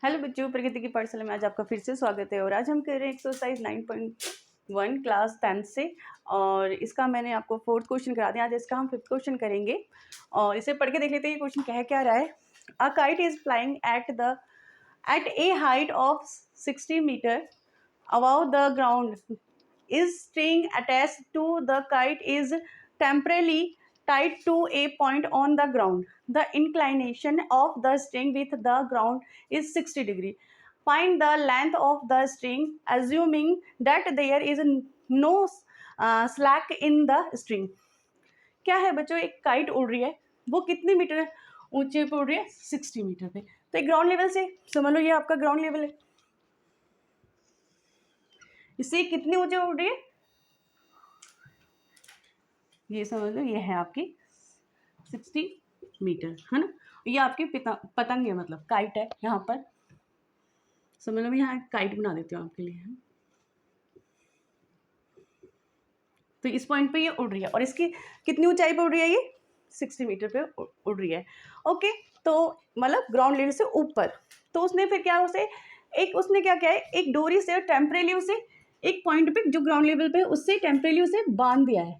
Hello बच्चों, प्रकृति की पाठशाला में आज आपका फिर से स्वागत है। और आज हम कर रहे हैं एक्सरसाइज 9.1 क्लास 10 से, और इसका मैंने आपको 4th क्वेश्चन करा दिया। आज इसका हम 5th क्वेश्चन करेंगे और इसे पढ़ के देख लेते हैं ये क्वेश्चन क्या रहा है। A kite is flying at a height of 60 metre above the ground. Is string attached to the kite is temporarily tied to a point on the ground. The inclination of the string with the ground is 60 degree. Find the length of the string assuming that there is no slack in the string. क्या है बच्चों, एक kite उड़ रही है, वो कितने metre ऊंचे पे उड़ रही है? 60 मीटर पे। तो एक ग्राउंड लेवल से समझ लो ये आपका ग्राउंड लेवल है। इससे कितनी ऊंचे उड़ रही है ये समझ लो, ये है आपकी 60 मीटर, है ना। ये आपकी पतंग है, मतलब काइट है। यहाँ पर समझ लो, मैं यहाँ काइट बना देती हूँ आपके लिए। तो इस पॉइंट पे ये उड़ रही है और इसकी कितनी ऊंचाई पे उड़ रही है? ये 60 मीटर पे उड़ रही है। ओके, तो मतलब ग्राउंड लेवल से ऊपर। तो उसने फिर क्या उसने क्या है, एक डोरी से टेम्परेली उसे एक पॉइंट पे जो ग्राउंड लेवल पे उससे टेम्परेली उसे बांध दिया है।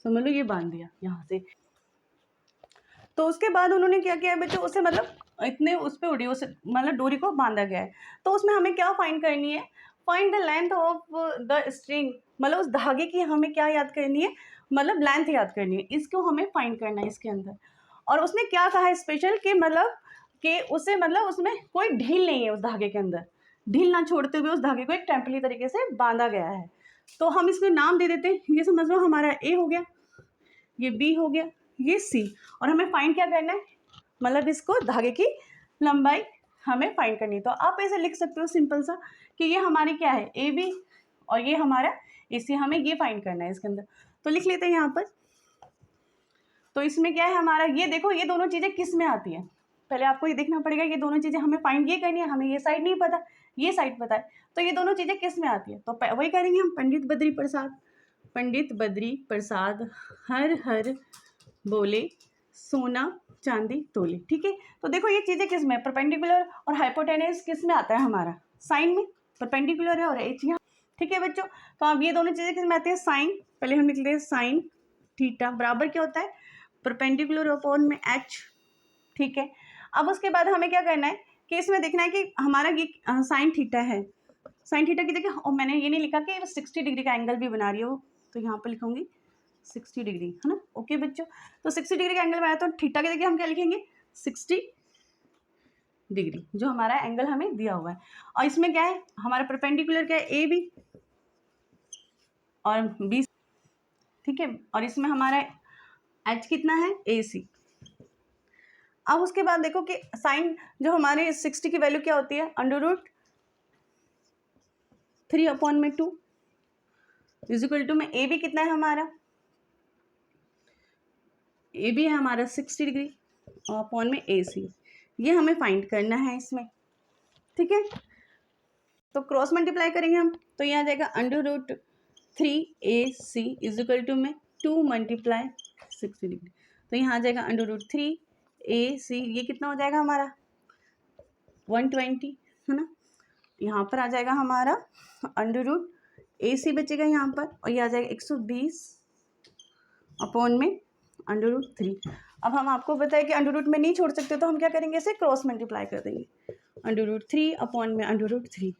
समझ लो, ये बांध दिया यहाँ से। तो उसके बाद उन्होंने क्या किया है बच्चों, उसे मतलब इतने उस पर उड़ी, उसे मतलब डोरी को बांधा गया है। तो उसमें हमें क्या फाइंड करनी है? Find the length of the string, मतलब उस धागे की हमें क्या याद करनी है? मतलब लेंथ याद करनी है। इसको हमें फाइंड करना है इसके अंदर। और उसने क्या कहा है स्पेशल कि मतलब कि उसे मतलब उसमें कोई ढील नहीं है, उस धागे के अंदर ढील ना छोड़ते हुए उस धागे को एक टेम्परेरी तरीके से बांधा गया है। तो हम इसको नाम दे देते हैं। ये समझ लो हमारा ए हो गया, ये बी हो गया, ये सी। और हमें फाइंड क्या करना है? मतलब इसको धागे की लंबाई हमें फाइंड करनी है। तो आप ऐसे लिख सकते हो सिंपल सा कि ये हमारी क्या है, ए बी, और ये हमारा ए सी। हमें ये फाइंड करना है इसके अंदर। तो लिख लेते हैं यहाँ पर। तो इसमें क्या है हमारा, ये देखो ये दोनों चीज़ें किस में आती है। पहले आपको ये देखना पड़ेगा, ये दोनों चीज़ें हमें फाइंड ये करनी है। हमें ये साइड नहीं पता, ये साइड पता है। तो ये दोनों चीज़ें किस में आती है? तो वही करेंगे हम। पंडित बद्री प्रसाद हर हर बोले सोना चांदी तोले। ठीक है, तो देखो ये चीज़ें किस में? परपेंडिकुलर और हाइपोटेनस किस में आता है? हमारा साइन में। परपेंडिकुलर है और एच यहाँ। ठीक है बच्चों, तो अब ये दोनों चीज़ें किस में आती है? साइन। पहले हम लिख लेते हैं साइन थीटा बराबर क्या होता है? परपेंडिकुलर अपॉन में एच। ठीक है, अब उसके बाद हमें क्या करना है कि इसमें देखना है कि हमारा ये साइन थीटा है। साइन थीटा की देखिए, और मैंने ये नहीं लिखा कि 60 डिग्री का एंगल भी बना रही है वो, तो यहाँ पर लिखूंगी 60 डिग्री, है ना। ओके बच्चों, तो 60 डिग्री का एंगल बनाया तो थीटा के देखिए हम क्या लिखेंगे? 60 डिग्री, जो हमारा एंगल हमें दिया हुआ है। और इसमें क्या है हमारा परपेंडिकुलर क्या है? ए बी और बी। ठीक है, और इसमें हमारा एच कितना है? ए सी। अब उसके बाद देखो कि साइन जो हमारे 60 की वैल्यू क्या होती है? √3/2 इज इक्वल टू में ए बी कितना है हमारा? ए बी है हमारा 60 डिग्री अपॉन में ए सी। ये हमें फाइंड करना है इसमें। ठीक है, तो क्रॉस मल्टीप्लाई करेंगे हम, तो ये आ जाएगा √3AC इज इक्वल टू में 2 × 60 डिग्री। तो यहाँ आ जाएगा √3AC। ये कितना हो जाएगा हमारा? 120, है ना। यहाँ पर आ जाएगा हमारा √AC बचेगा यहाँ पर, और ये आ जाएगा 120 अपॉन में √3। अब हम आपको बताया कि √ में नहीं छोड़ सकते, तो हम क्या करेंगे? इसे क्रॉस मल्टीप्लाई कर देंगे। √3 अपॉन में √3,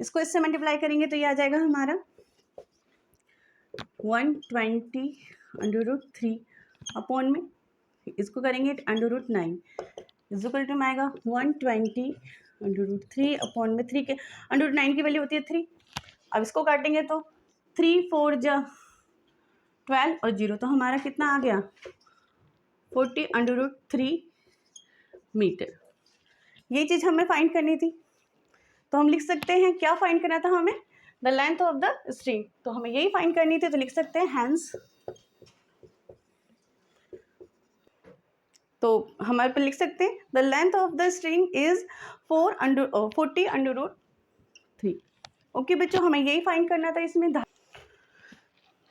इसको इससे मल्टीप्लाई करेंगे तो ये आ जाएगा हमारा 120 √3 अपॉन में, इसको करेंगे √9 इज इक्वल टू में आएगा 120 √3 अपॉन में 3 के √9 की वैल्यू होती है 3। अब इसको काटेंगे तो 3 4 जा 12 और 0, तो हमारा कितना आ गया? 40 √3 मीटर। ये चीज़ हमें फाइंड करनी थी। तो हम लिख सकते हैं क्या फाइंड करना था हमें? The length of the string. तो हमें यही फाइंड करनी थी, तो लिख सकते हैं हैंस। तो हमारे पे लिख सकते हैं the length of the string is 40 √3। Okay बच्चों, हमें यही फाइंड करना था इसमें।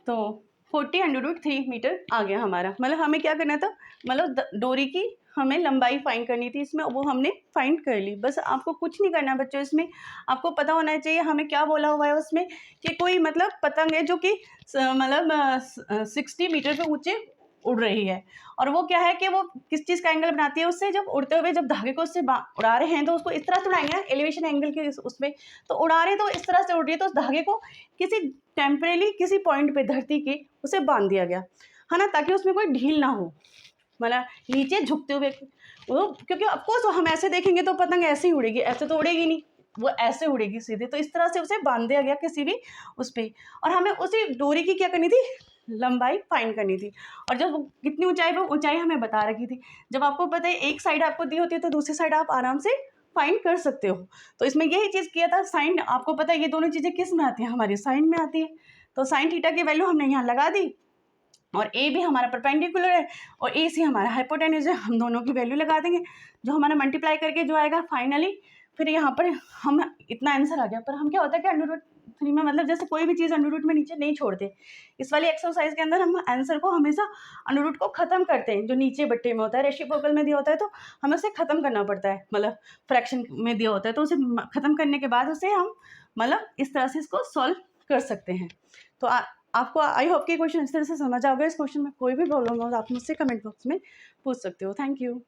तो 40√3 मीटर आ गया हमारा। मतलब हमें क्या करना था, मतलब डोरी की हमें लंबाई फाइंड करनी थी इसमें, वो हमने फाइंड कर ली। बस आपको कुछ नहीं करना बच्चों, इसमें आपको पता होना चाहिए हमें क्या बोला हुआ है उसमें, कि कोई मतलब पतंग है जो कि मतलब 60 मीटर पे ऊंचे उड़ रही है, और वो क्या है कि वो किस चीज़ का एंगल बनाती है उससे, जब उड़ते हुए जब धागे को उससे उड़ा रहे हैं तो उसको इस तरह से उड़ाएंगे ना, एलिवेशन एंगल के उसमें, तो उड़ा रहे तो इस तरह से उड़ रही है, तो उस धागे को किसी टेम्परेली किसी पॉइंट पे धरती के उसे बांध दिया गया है ना, ताकि उसमें कोई ढील ना हो, मतलब नीचे झुकते हुए वो, क्योंकि ऑफकोर्स हम ऐसे देखेंगे तो पतंग ऐसे ही उड़ेगी, ऐसे तो उड़ेगी नहीं, वो ऐसे उड़ेगी सीधे, तो इस तरह से उसे बांध दिया गया किसी भी उस पर। और हमें उसी डोरी की क्या करनी थी, लंबाई फाइंड करनी थी, और जब कितनी ऊंचाई पर ऊंचाई हमें बता रखी थी। जब आपको पता है एक साइड आपको दी होती है तो दूसरी साइड आप आराम से फाइंड कर सकते हो। तो इसमें यही चीज़ किया था, साइन आपको पता है ये दोनों चीज़ें किस में आती हैं, हमारी साइन में आती है। तो साइन थीटा की वैल्यू हमने यहाँ लगा दी, और ए भी हमारा परपेंडिकुलर है और ए सी हमारा हाइपोटेन्यूज है, हम दोनों की वैल्यू लगा देंगे, जो हमारा मल्टीप्लाई करके जो आएगा फाइनली, फिर यहाँ पर हम इतना आंसर आ गया। पर हम क्या होता है कि √3 में मतलब जैसे कोई भी चीज़ √रूट में नीचे नहीं छोड़ते, इस वाली एक्सरसाइज के अंदर हम आंसर को हमेशा √रूट को ख़त्म करते हैं, जो नीचे बट्टे में होता है, रेसिप्रोकल में दिया होता है तो हमें उसे ख़त्म करना पड़ता है, मतलब फ्रैक्शन में दिया होता है तो उसे ख़त्म करने के बाद उसे हम मतलब इस तरह से इसको सॉल्व कर सकते हैं। तो आपको आई होप कि क्वेश्चन इस तरह से समझ आ गया। इस क्वेश्चन में कोई भी प्रॉब्लम हो तो आप मुझसे कमेंट बॉक्स में पूछ सकते हो। Thank you.